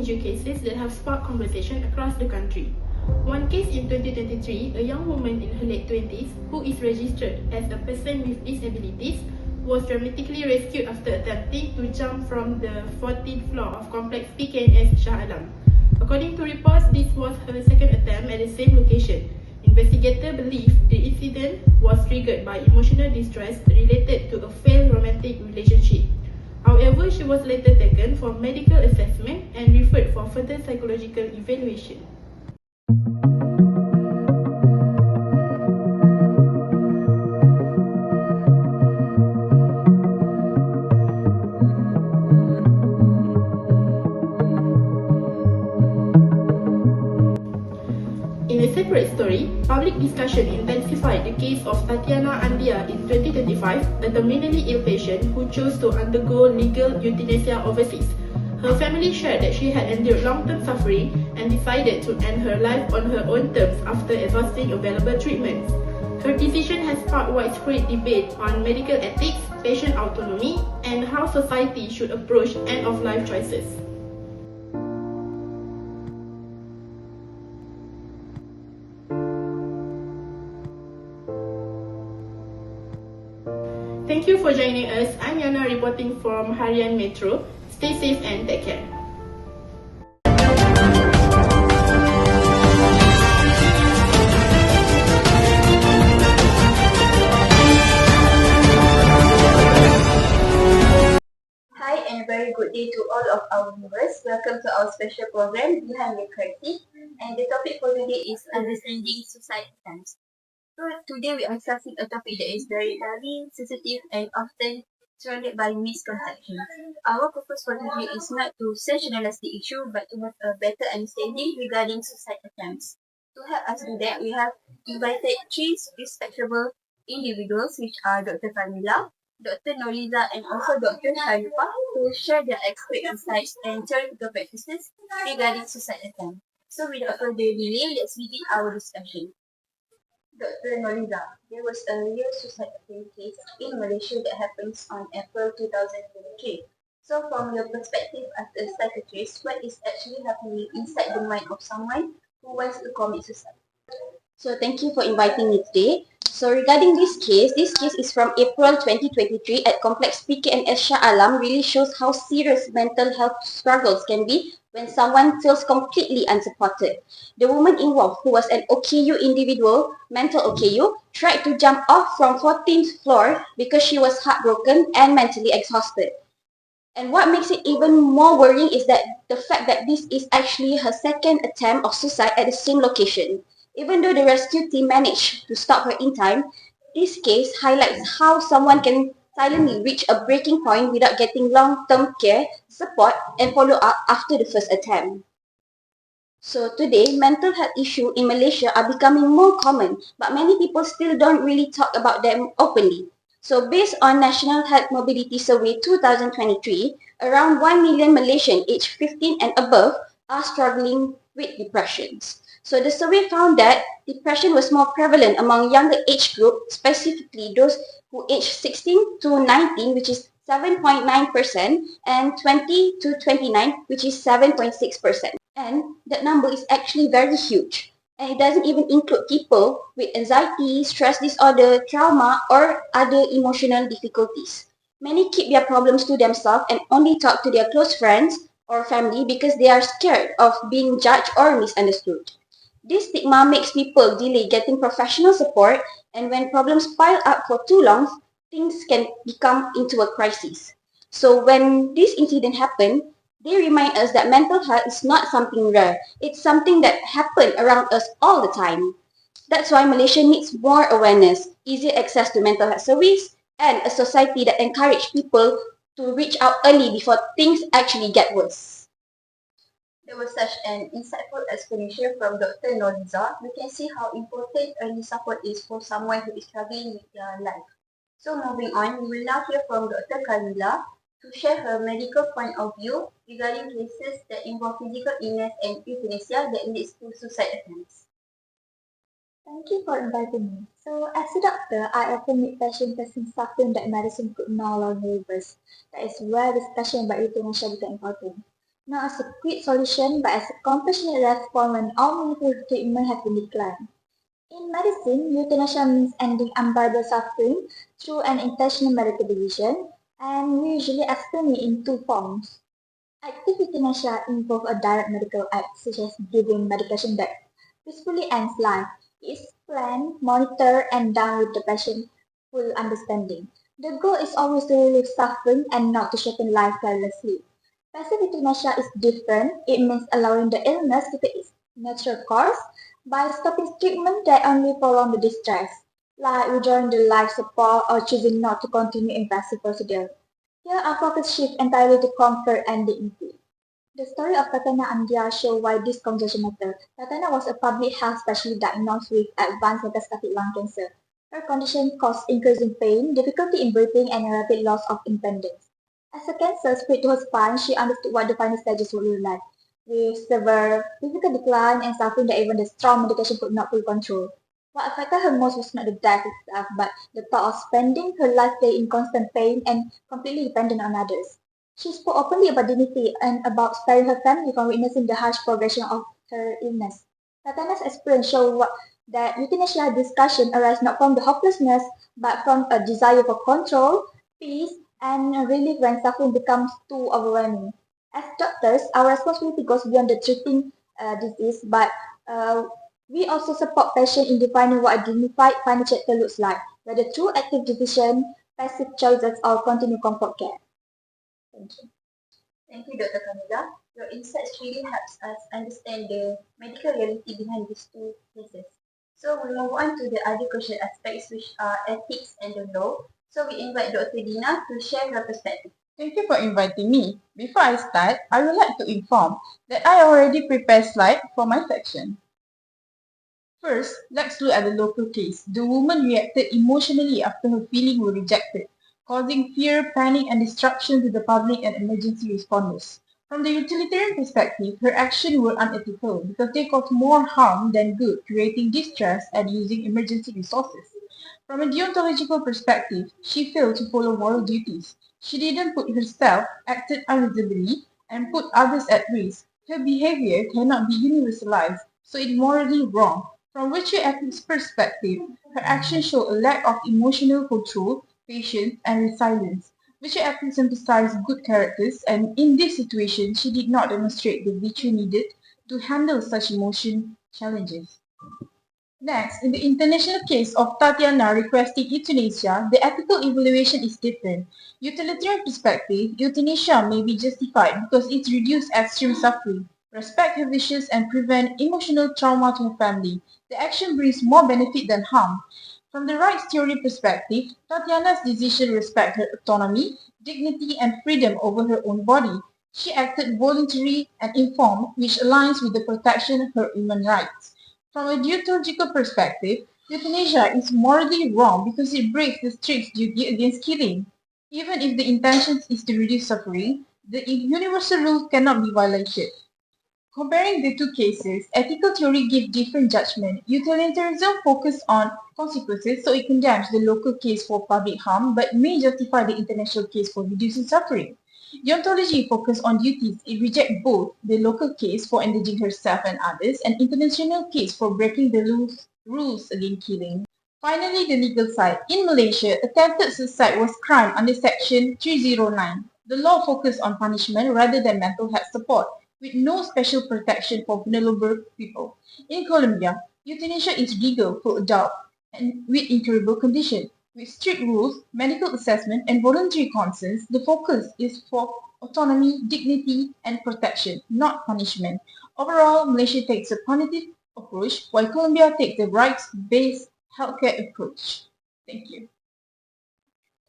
major cases that have sparked conversation across the country. One case in 2023, a young woman in her late 20s who is registered as a person with disabilities was dramatically rescued after attempting to jump from the 14th floor of complex BPMNK Shah Alam. According to reports, this was her second attempt at the same location. Investigators believe the incident was triggered by emotional distress related to a failed romantic relationship. However, she was later taken for medical assessment and referred for further psychological evaluation. In a separate story, public discussion intensified the case of Tatiana Andia in 2025, a terminally ill patient who chose to undergo legal euthanasia overseas. Her family shared that she had endured long-term suffering and decided to end her life on her own terms after exhausting available treatments. Her decision has sparked widespread debate on medical ethics, patient autonomy, and how society should approach end-of-life choices. Thank you for joining us. I'm Yana reporting from Harian Metro. Stay safe and take care. Hi and a very good day to all of our viewers. Welcome to our special program Behind the Crisis, and the topic for today is understanding suicide attempts. So today we are discussing a topic that is very loving, sensitive, and often surrounded by misconceptions. Our purpose for today is not to sensationalize the issue, but to have a better understanding regarding suicide attempts. To help us do that, we have invited three respectable individuals, which are Dr. Kamila, Dr. Noriza, and also Dr. Sharifa, to share their expert insights and theoretical practices regarding suicide attempts. So without further delay, let's begin our discussion. Dr. Noriza, there was a real suicide attempt case in Malaysia that happens on April 2023. So from your perspective as a psychiatrist, what is actually happening inside the mind of someone who wants to commit suicide? So thank you for inviting me today. So regarding this case is from April 2023 at Complex PKNS Shah Alam, really shows how serious mental health struggles can be when someone feels completely unsupported. The woman involved, who was an OKU individual, mental OKU, tried to jump off from 14th floor because she was heartbroken and mentally exhausted. And what makes it even more worrying is that the fact that this is actually her second attempt of suicide at the same location. Even though the rescue team managed to stop her in time, this case highlights how someone can silently reach a breaking point without getting long-term care, support, and follow-up after the first attempt. So today, mental health issues in Malaysia are becoming more common, but many people still don't really talk about them openly. So based on National Health Mobility Survey 2023, around 1 million Malaysians aged 15 and above are struggling with depressions. So the survey found that depression was more prevalent among younger age group, specifically those who aged 16 to 19, which is 7.9%, and 20 to 29, which is 7.6%. And that number is actually very huge. And it doesn't even include people with anxiety, stress disorder, trauma, or other emotional difficulties. Many keep their problems to themselves and only talk to their close friends or family because they are scared of being judged or misunderstood. This stigma makes people delay getting professional support, and when problems pile up for too long, things can become into a crisis. So when this incident happened, they remind us that mental health is not something rare. It's something that happens around us all the time. That's why Malaysia needs more awareness, easier access to mental health service, and a society that encourages people to reach out early before things actually get worse. There was such an insightful explanation from Dr. Noriza. We can see how important early support is for someone who is struggling with their life. So moving on, we will now hear from Dr. Kamila to share her medical point of view regarding cases that involve physical illness and euthanasia that leads to suicide attempts. Thank you for inviting me. So, as a doctor, I often meet patients facing suffering that medicine could no longer reverse. That is where discussion about euthanasia becomes important. not as a quick solution but as a compassionate response when all meaningful treatment have been declined. In medicine, euthanasia means ending unbearable suffering through an intentional medical decision, and we usually explain it in two forms. Active euthanasia involves a direct medical act, such as giving medication that peacefully ends life. It's planned, monitored, and done with the patient's full understanding. The goal is always to relieve suffering and not to shorten life carelessly. Passive euthanasia is different. It means allowing the illness to take its natural course by stopping treatment that only prolong the distress, like withdrawing the life support or choosing not to continue invasive procedure. Here our focus shifts entirely to comfort and dignity. The story of Tatiana Andia shows why this conversation matters. Tatiana was a public health specialist diagnosed with advanced metastatic lung cancer. Her condition caused increasing pain, difficulty in breathing, and a rapid loss of independence. As the cancer spread to her spine, she understood what the final stages would look like, with severe physical decline and suffering that even the strong medication could not fully control. What affected her most was not the death itself, but the thought of spending her life day in constant pain and completely dependent on others. She spoke openly about dignity and about sparing her family from witnessing the harsh progression of her illness. Tatiana's experience showed that euthanasia discussion arises not from the hopelessness, but from a desire for control, peace, and relief when suffering becomes too overwhelming. As doctors, our responsibility goes beyond the treating disease, but uh, we also support patients in defining what a dignified final chapter looks like, whether through active decision, passive choices, or continued comfort care. Thank you. Thank you, Dr. Kamila. Your insights really helps us understand the medical reality behind these two cases. So we move on to the other crucial aspects, which are ethics and the law. So we invite Dr. Dina to share her perspective. Thank you for inviting me. Before I start, I would like to inform that I already prepared slides for my section. First, let's look at the local case. The woman reacted emotionally after her feelings were rejected, causing fear, panic, and destruction to the public and emergency responders. From the utilitarian perspective, her actions were unethical because they caused more harm than good, creating distress and using emergency resources. From a deontological perspective, she failed to follow moral duties. She didn't put herself, acted unreasonably, and put others at risk. Her behavior cannot be universalized, so it's morally wrong. From virtue ethics perspective, her actions show a lack of emotional control, patience, and resilience. Virtue ethics emphasize good characters, and in this situation, she did not demonstrate the virtue needed to handle such emotion challenges. Next, in the international case of Tatiana requesting euthanasia, the ethical evaluation is different. Utilitarian perspective, euthanasia may be justified because it reduces extreme suffering, respect her wishes, and prevent emotional trauma to her family. The action brings more benefit than harm. From the rights theory perspective, Tatiana's decision respects her autonomy, dignity, and freedom over her own body. She acted voluntarily and informed, which aligns with the protection of her human rights. From a deontological perspective, euthanasia is morally wrong because it breaks the strict duty against killing. Even if the intention is to reduce suffering, the universal rule cannot be violated. Comparing the two cases, ethical theory gives different judgment. Utilitarianism focuses on consequences, so it condemns the local case for public harm, but may justify the international case for reducing suffering. Deontology focuses on duties. It rejects both the local case for endangering herself and others and international case for breaking the rules against killing. Finally, the legal side. In Malaysia, attempted suicide was crime under Section 309. The law focused on punishment rather than mental health support, with no special protection for vulnerable people. In Colombia, euthanasia is legal for adults and with incurable conditions. With strict rules, medical assessment, and voluntary consent, the focus is for autonomy, dignity, and protection, not punishment. Overall, Malaysia takes a punitive approach, while Colombia takes a rights-based healthcare approach. Thank you.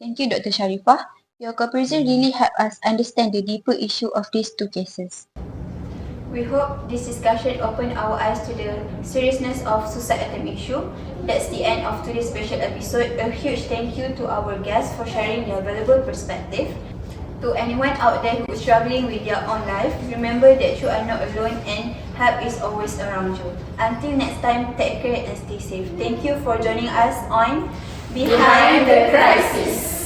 Thank you, Dr. Sharifah. Your comparison really helped us understand the deeper issue of these two cases. We hope this discussion opened our eyes to the seriousness of suicide attempt issue. That's the end of today's special episode. A huge thank you to our guests for sharing their valuable perspective. To anyone out there who is struggling with their own life, remember that you are not alone and help is always around you. Until next time, take care and stay safe. Thank you for joining us on Behind the Crisis.